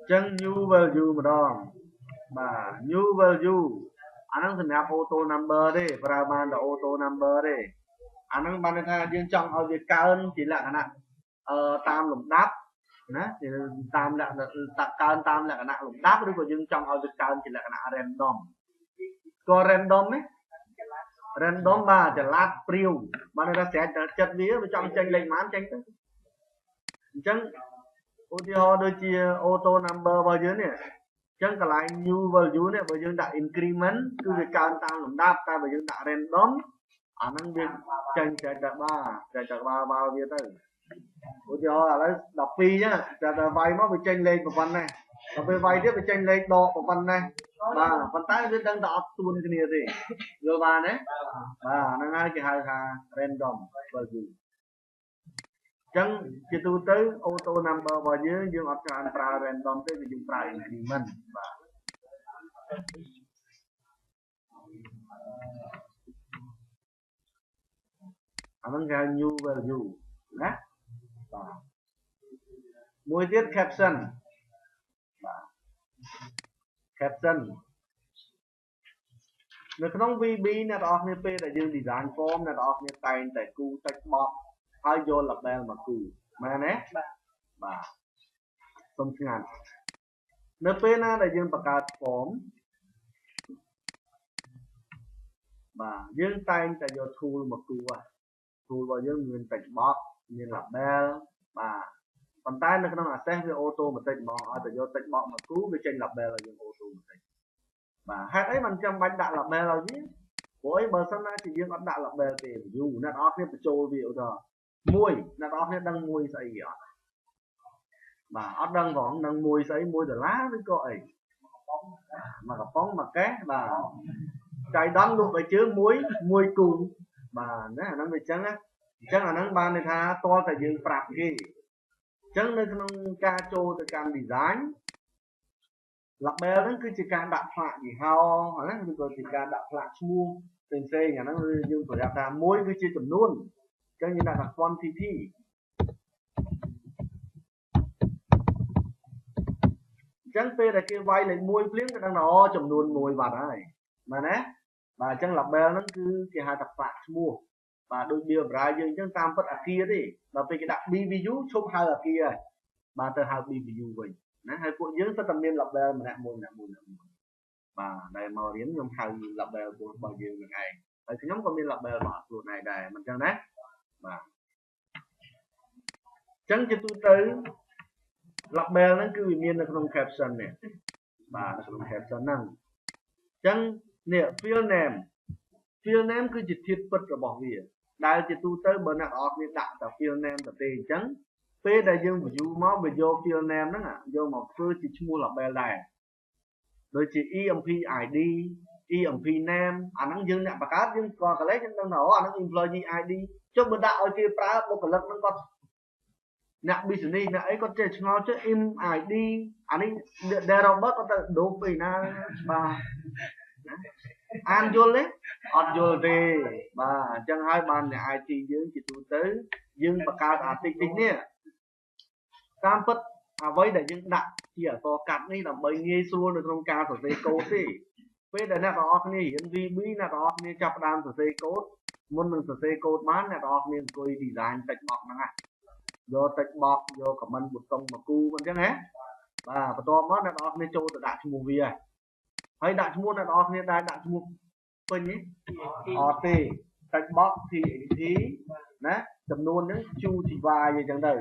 chân new value mà đòn bà new value anh đang thành lập auto number đi và ban là auto number đi anh đang ban ra dương trong ở việc cao hơn chỉ là cái tam lục đáp nè thì tam là cao hơn tam là cái nạn lục đáp đấy của dương trong ở việc cao hơn chỉ là cái nạn random có random ấy random bàจะลาดปลิวมันจะเสียจัดเบี้ยไปจำจังเลยมันจังตึ้งจังอุทิศโดยที่ auto number bao nhiêu nèจังก็ lại new value เนี่ย bao nhiêu đã increment คือการตามลำดับแต่ bao nhiêu đã random อันนั้นเป็นจังจะจากบ้าbao nhiêu ตึ้งอุทิศอะไรดับปีเนี่ยจะไวมั้งไปจังเลยกับวันnàyเราไปไวที่ไปจังเลยดอกกับวันnày bà phần tay cứ đang đọc tuôn cái này gì rồi bà đấy nó ngay cái hai random value chẳng chỉ tu tới auto number bao nhiêu dương ở trên pra random tới cái dùng pra increment nó cái new value đấy môi tiết caption caption នៅក្នុង VB អ្នកនរគ្នាពេលដែលយើង design form អ្នកនរគ្នាតែងតែគូ text box ហើយយក label មកគូមែនទេបាទសូមស្ងាត់នៅពេលណាដែលយើងបង្កើត form បាទយើងតែងតែយក tool មកគូ tool របស់យើងមាន text box មាន label បាទប៉ុន្តែនៅក្នុង access វា automatic ហ្មងឲ្យតែយក text box មកគូវាចេញ label ឲ្យយើង automatic បាទហេតុអីមិនចាំបាច់ដាក់ label ឲ្យវាព្រោះអីបើសិនណាជាយើងអត់ដាក់ label ទេ view អ្នកនរគ្នាបញ្ចូលវាឧទាហរណ៍មួយអ្នកនរគ្នាដឹងមួយស្អីគេអត់បាទអត់ដឹងផងដឹងមួយស្អី$1ឬក៏អីមកកំប៉ុងមកកេះបាទចៃដន្យលក់ឲ្យជើងមួយគូបាទណាអាហ្នឹងវាអញ្ចឹងណាអញ្ចឹងអាហ្នឹងបានន័យថាតតែយើងប្រាប់គេអញ្ចឹងនៅក្នុងការចូលទៅកាន់ design label ហ្នឹងគឺជាការដាក់ផ្លាកយីហោណាឬក៏ជាការដាក់ផ្លាកឈ្មោះផ្សេងៗអាហ្នឹងយើងប្រយ័ត្នថាមួយគឺជាចំនួនអញ្ចឹងយើងដាក់ថា quantity អញ្ចឹងពេលដែលគេវាយលេខ1ភ្លាមគេដឹងថាអូចំនួន1បាត់ហើយមែនទេបាទអញ្ចឹង label ហ្នឹងគឺគេហៅថាផ្លាកឈ្មោះបាទដូចវាបម្រើយើងអញ្ចឹងតាមពិតអាគារទេដល់ពេលគេដាក់ BVU ឈប់ហៅអាគារហើយបាទទៅហៅ BVU វិញណាហើយពួកយើងទៅតែមាន label ម្នាក់មួយបាទដែលមករៀនខ្ញុំហៅ label របស់យើងនឹងឯងហើយខ្ញុំក៏មាន label របស់ខ្លួនឯងដែរមិនអញ្ចឹងណាបាទអញ្ចឹងជាទូទៅ label ហ្នឹងគឺវាមាននៅក្នុង caption នេះបាទនៅក្នុង caption ហ្នឹងអញ្ចឹងនេះ field name គឺជាធាតុពិតរបស់វាដែលជាទូទៅបើអ្នកនរគ្នាដាក់តែ field name ទៅទេអញ្ចឹងពេលដែលយើង view មកវាយក field name ហ្នឹងយកមកធ្វើជាឈ្មោះ label ដែរដូចជា EMP ID EMP name អាហ្នឹងយើងអ្នកបង្កើតយើងស្គាល់កន្លែងយើងដឹងថាអូអាហ្នឹង employee ID ចុះបើដាក់ឲ្យគេប្រើបុគ្គលិកហ្នឹងគាត់អ្នក business អ្នកអីគាត់ចេះឆ្ងល់ចេះ ID អានេះ their robot គាត់ទៅដូរពីណាបាទអានយល់ទេអត់យល់ទេបាទអញ្ចឹងហើយបានអ្នក IT យើងជាទូទៅយើងបង្កើតអាតិចតិចនេះតាមពិតអ្វីដែលយើងដាក់ជាអក្សរកាត់នេះដើម្បីងាយស្រួលនៅក្នុងការសរសេរកូដទេពេលដែលអ្នកទាំងអស់គ្នារៀន VB អ្នកទាំងអស់គ្នាចាប់ផ្ដើមសរសេរកូដមុននឹងសរសេរកូដបានអ្នកទាំងអស់គ្នាអង្គុយ design text box ហ្នឹងណាយក text box យក comment ប៊ូតុងមកគូអញ្ចឹងហ៎បាទបន្ទាប់មកអ្នកទាំងអស់គ្នាចូលទៅដាក់ឈ្មោះវាហើយដាក់ឈ្មោះអ្នកទាំងអស់គ្នាដែរដាក់ឈ្មោះពេញនេះអត់ទេ text box TXT ណាចំនួនហ្នឹង QTY អញ្ចឹងទៅ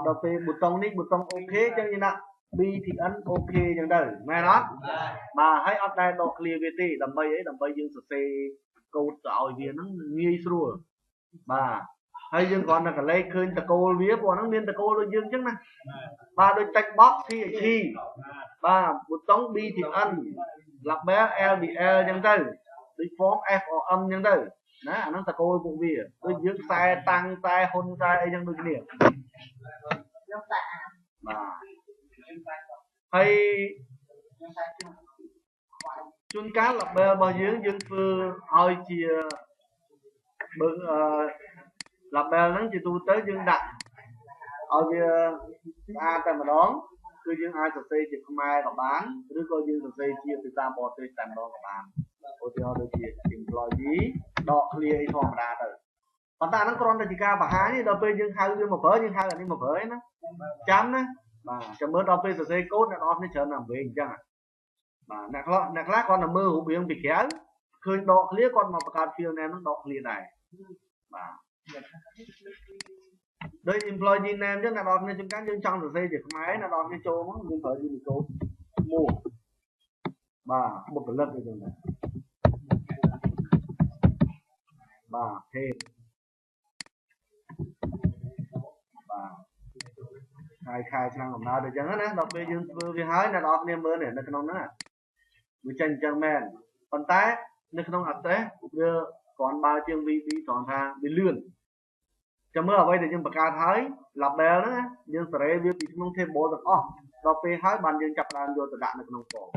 ដល់ពេលប៊ូតុងនេះប៊ូតុង OK អញ្ចឹងយើងដាក់ BTN OK អញ្ចឹងទៅមែនអត់បាទហើយអត់ដែរដក clear វាទេដើម្បីអីដើម្បីយើងសរសេរកូដទៅឲ្យវាហ្នឹងងាយស្រួលបាទហើយយើងគ្រាន់តែកលេចឃើញតកូលវាព្រោះហ្នឹងមានតកូលដូចយើងអញ្ចឹងណាបាទដូច text box TXT បាទប៊ូតុង BTN label LBL អញ្ចឹងទៅដូច form FOM អញ្ចឹងទៅណាអាហ្នឹងតកូលពួកវាដូចយើងខ្សែតាំងខ្សែហ៊ុនខ្សែអីអញ្ចឹងដូចគ្នាបាទហើយជួនកាល label របស់យើងធ្វើឲ្យជាបើ label ហ្នឹងជាទូទៅយើងដាក់ឲ្យវាស្អាតតែម្ដង គឺយើងអាចសរសេរជាខ្មែរក៏បានឬក៏យើងសរសេរជាភាសាបរទេសតែម្ដងក៏បានឧទាហរណ៍ដូចជា employee ដក clear អីធម្មតាទៅប៉ុន្តែហ្នឹងគ្រាន់តែជាការបង្ហាញដល់ពេលយើងហៅវាមកប្រើយើងហៅអានេះមកប្រើណាចាំណាបាទចាំមើលដល់ពេលសរសេរកូដអ្នកនរគ្នាច្រើនណាស់វិញអញ្ចឹងបាទអ្នកខ្លះគ្រាន់តែមើលរូបរាងពីក្រៅឃើញដក clear គាត់មកបង្កើត field name ហ្នឹងដក clear ដែរបាទដោយ employee name អញ្ចឹងអ្នកនរគ្នាចំកាន់យើងចង់សរសេរជាខ្មែរអ្នកនរគ្នាចូលមកយើងប្រើ Unicode មួយបាទបុគ្គលិកអីចឹងដែរបាទទេបាទខែឆ្នាំកំណើតអញ្ចឹងណាដល់ពេលយើងធ្វើវាហើយអ្នកនរគ្នាមើលនៅក្នុងហ្នឹងវាចេញអញ្ចឹងមែនប៉ុន្តែនៅក្នុង address វាគ្រាន់បើជាង VB ត្រង់ថាវាលឿនចាំមើលអ្វីដែលយើងបង្កើតហើយ label ហ្នឹងយើងសេរីវាពីក្នុង table ទាំងអស់ដល់ពេលហើយបានយើងចាប់ដើមយកទៅដាក់នៅក្នុង form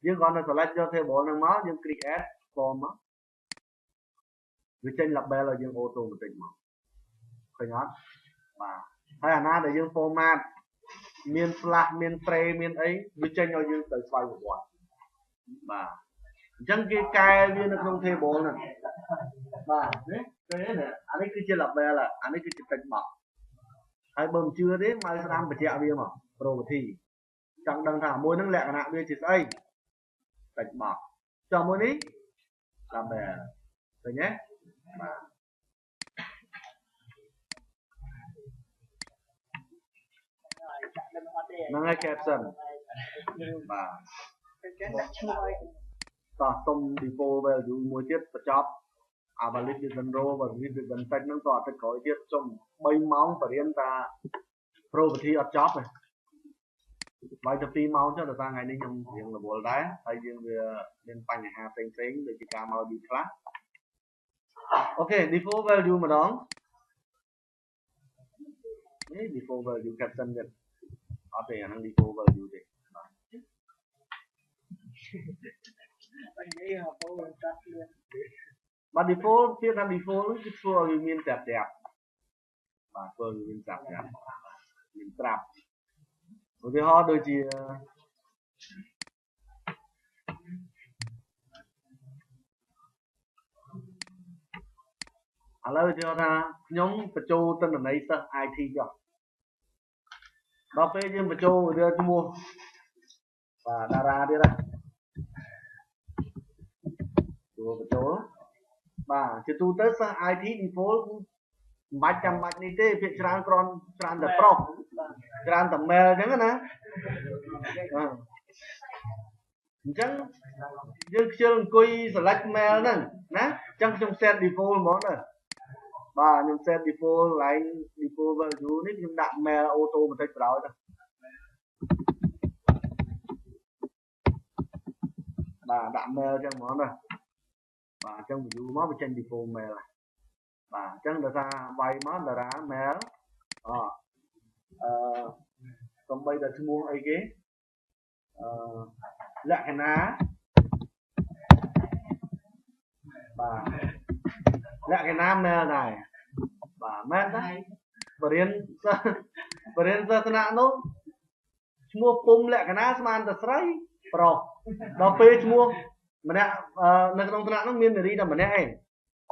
យើងគ្រាន់តែ select យក table ហ្នឹងមកយើង click add form មកវាចេញ label ឲ្យយើង automatic មកឃើញអត់បាទហើយអាណាដែលយើង format មាន slash មាន tray មានអីវាចេញឲ្យយើងទៅស្វ័យប្រវត្តិបាទអញ្ចឹងគេកែវានៅក្នុង table ហ្នឹងបាទនេះអានេះគឺជា label អានេះគឺជា text box ហើយបើមិនជឿទេមកស្ដាំបញ្ជាក់វាមកប្រូវិធីចង់ដឹងថាមួយហ្នឹងលក្ខណៈវាជាស្អី text box ចុះមួយនេះ label ឃើញទេបាទហ្នឹងហើយ caption បាទតោះសុំ default value មួយទៀតបញ្ចប់valid within row valid within text ហ្នឹងតោះអាទិត្យក្រោយទៀតសុំ3ម៉ោងបរៀនតា property អត់ចប់ទេបើទៅ2ម៉ោងចុះដល់ថ្ងៃនេះខ្ញុំរៀងរវល់ដែរហើយយើងវាមានបញ្ហាផ្សេងដូចជាការមកពីខ្លះអូខេ default value ម្ដងនេះ default value caption ទៀតអត់ទេអាហ្នឹង default value ទេបាទ default ទៀតថា default គឺធ្វើឲ្យវាមានប្រាប់បាទធ្វើឲ្យវាមានប្រាប់មានប្រាប់ឧទាហរណ៍ដូចជាឥឡូវឧទាហរណ៍ថាខ្ញុំបញ្ចូលទិន្នន័យសិស្ស IT ចុះដល់ពេលយើងបញ្ចូលវាឈ្មោះបាទតារាទៀតណាបញ្ចូលបាទជាទូទៅសិស្ស IT default មិនបាច់ចាំបាច់នេះទេភាគច្រើនច្រើនតែប្រុសច្រើនតែ mail អញ្ចឹងណាអញ្ចឹងយើងខ្ជិលអង្គុយ select mail ហ្នឹងណាអញ្ចឹងខ្ញុំ set default ហ្មងទៅបាទខ្ញុំ set default line default value នេះខ្ញុំដាក់ mail auto បន្តិចបណ្ដោយទៅបាទដាក់ mail អញ្ចឹងហ្មងទៅបាទអញ្ចឹង view មកវាចេញ default mail បាទអញ្ចឹងដោយសារវាយមកតារា mail សំបីតែឈ្មោះអីគេលក្ខណៈបាទលក្ខណៈ mail ដែរបាទមែនទេបរិញ្ញាសាសនានោះឈ្មោះពុំលក្ខណៈស្មានតែស្រីប្រុសដល់ពេលឈ្មោះម្នាក់នៅក្នុងថ្នាក់នោះមាននារីតែម្នាក់ឯង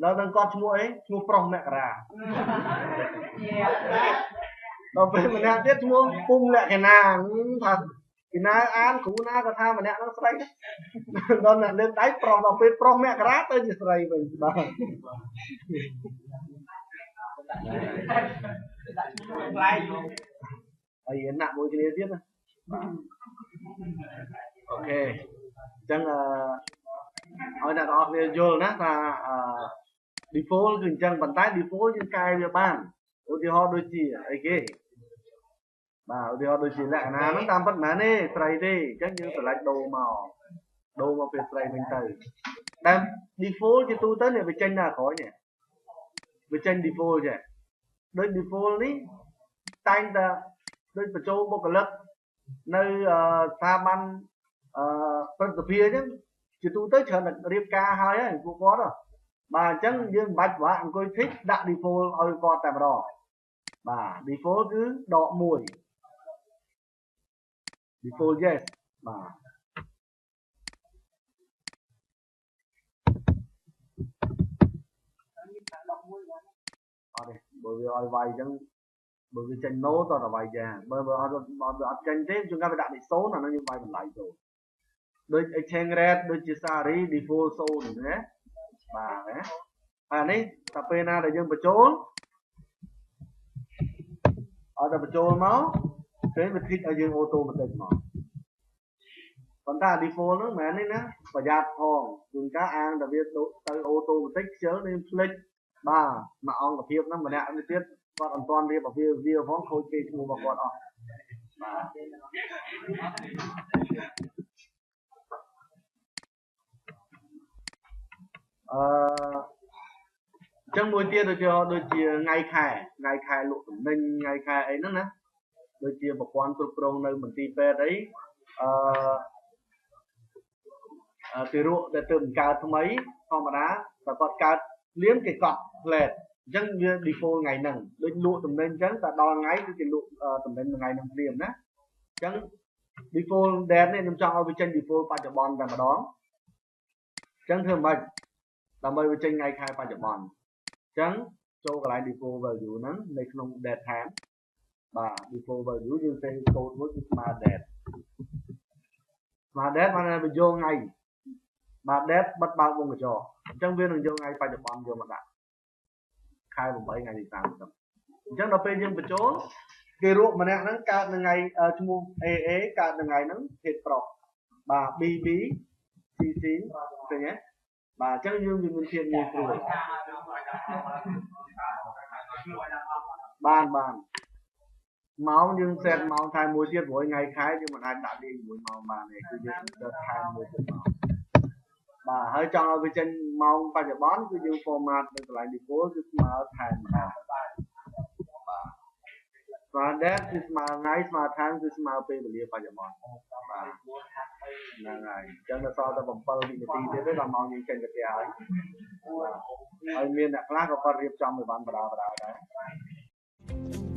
ដល់នឹងគាត់ឈ្មោះអីឈ្មោះប្រុសមករាដល់ពេលម្នាក់ទៀតឈ្មោះពុំលក្ខណៈថាពីណាអានគ្រូណាក៏ថាម្នាក់នោះស្រីដល់អ្នកលើកដៃប្រុសដល់ពេលប្រុសមករាទៅជាស្រីវិញបាទហើយណាក់មួយគ្នាទៀតណាអូខេអញ្ចឹងឲ្យអ្នកនរគ្នាយល់ណាថា default គឺអញ្ចឹងប៉ុន្តែ default យើងកែវាបានឧទាហរណ៍ដូចជាអីគេបាទឧទាហរណ៍ដូចជាលក្ខណៈហ្នឹងតាមពិតមិនមែនទេស្រីទេអញ្ចឹងយើង select ដូរមកពេលស្រីវិញទៅតែ default ជាទូទៅនេះវាចេញនៅក្រោយនេះវាចេញ default ចេះដូច default នេះតែងតែដូចបញ្ចូលបុគ្គលិកនៅស្ថាប័នព្រឹទ្ធសភាអញ្ចឹងជាទូទៅច្រើនតែរៀបការហើយពួកគាត់បាទអញ្ចឹងយើងមិនបាច់ប្រហែលអង្គុយ thích ដាក់ default ឲ្យគាត់តែម្ដងបាទ default គឺដក1 default yes បាទ អត់ទេបើវាឲ្យវាយអញ្ចឹងបើវាចេញ no តតែវាយចាបើអត់ចេញទេជួនកាលវាដាក់លេខ0អានោះយើងវាយតម្លៃចូលដូច exchange rate ដូចជា salary default 0ណាបាទណាអានេះតែពេលណាដែលយើងបញ្ចូលឲ្យតែបញ្ចូលមកពេលវា click ឲ្យយើង automatic មកប៉ុន្តែ default ហ្នឹងមិនមែនទេណាប្រយ័ត្នផងជួនកាលអាងតែវាទៅ automatic ខ្ជិលនេះភ្លេចបាទមកអង្គភាពហ្នឹងម្នាក់នេះទៀតគាត់អត់ទាន់រៀបឲ្យវាផងខូចគេឈ្មោះរបស់គាត់អស់បាទចឹងមួយទៀតដូចជាថ្ងៃខែលក់ទំនិញថ្ងៃខែអីហ្នឹងណាដូចជាប្រព័ន្ធគ្រប់គ្រងនៅមន្ទីរពេទ្យអីគេរក់ដែលទើបបង្កើតថ្មីធម្មតាតែគាត់កើតលៀមគេកត់ផ្លែតអញ្ចឹងវា default ថ្ងៃហ្នឹងដូចលក់ទំនិញអញ្ចឹងតែដល់ថ្ងៃគឺគេលក់ទំនិញថ្ងៃហ្នឹងព្រាមណាអញ្ចឹង default date នេះខ្ញុំចង់ឲ្យវាចេញ default បច្ចុប្បន្នតែម្ដងអញ្ចឹងធ្វើម៉េចដើម្បីវាចេញថ្ងៃខែបច្ចុប្បន្នអញ្ចឹងចូលកន្លែង default value ហ្នឹងនៅក្នុង date time បាទ default value យើងសេកូដមួយគឺ smart date បានវាយកថ្ងៃបាទ date បិទបើកវងកញ្ចក់អញ្ចឹងវានឹងយកថ្ងៃបច្ចុប្បន្នយកមកដាក់ខែ8ថ្ងៃទី30អញ្ចឹងដល់ពេលយើងបញ្ចូលគេរកម្នាក់ហ្នឹងកើតនៅថ្ងៃឈ្មោះ AA កើតនៅថ្ងៃហ្នឹងភេទប្រុសបាទ BB CC ឃើញទេបាទអញ្ចឹងយើងមានភាពងាយស្រួលបានម៉ោងយើង set ម៉ោងថែមមួយទៀតព្រោះថ្ងៃខែយើងមិនអាចដាក់លេខជាមួយម៉ោងបានទេគឺយើង set ថែមមួយទៀតមកបាទហើយចង់ឲ្យវាចេញម៉ោងបច្ចុប្បន្នគឺយើង format នៅកន្លែង default គឺស្មើថែមម្ដងបាទស្មើ date គឺស្មើថ្ងៃស្មើ time គឺស្មើពេលវេលាបច្ចុប្បន្នបាទហ្នឹងហើយអញ្ចឹងដល់សល់តែ7វិនាទីទៀតទេដល់ម៉ោងយើងចេញទៅផ្ទះហើយហើយមានអ្នកខ្លះក៏គាត់រៀបចំឲ្យបានបដាដែរ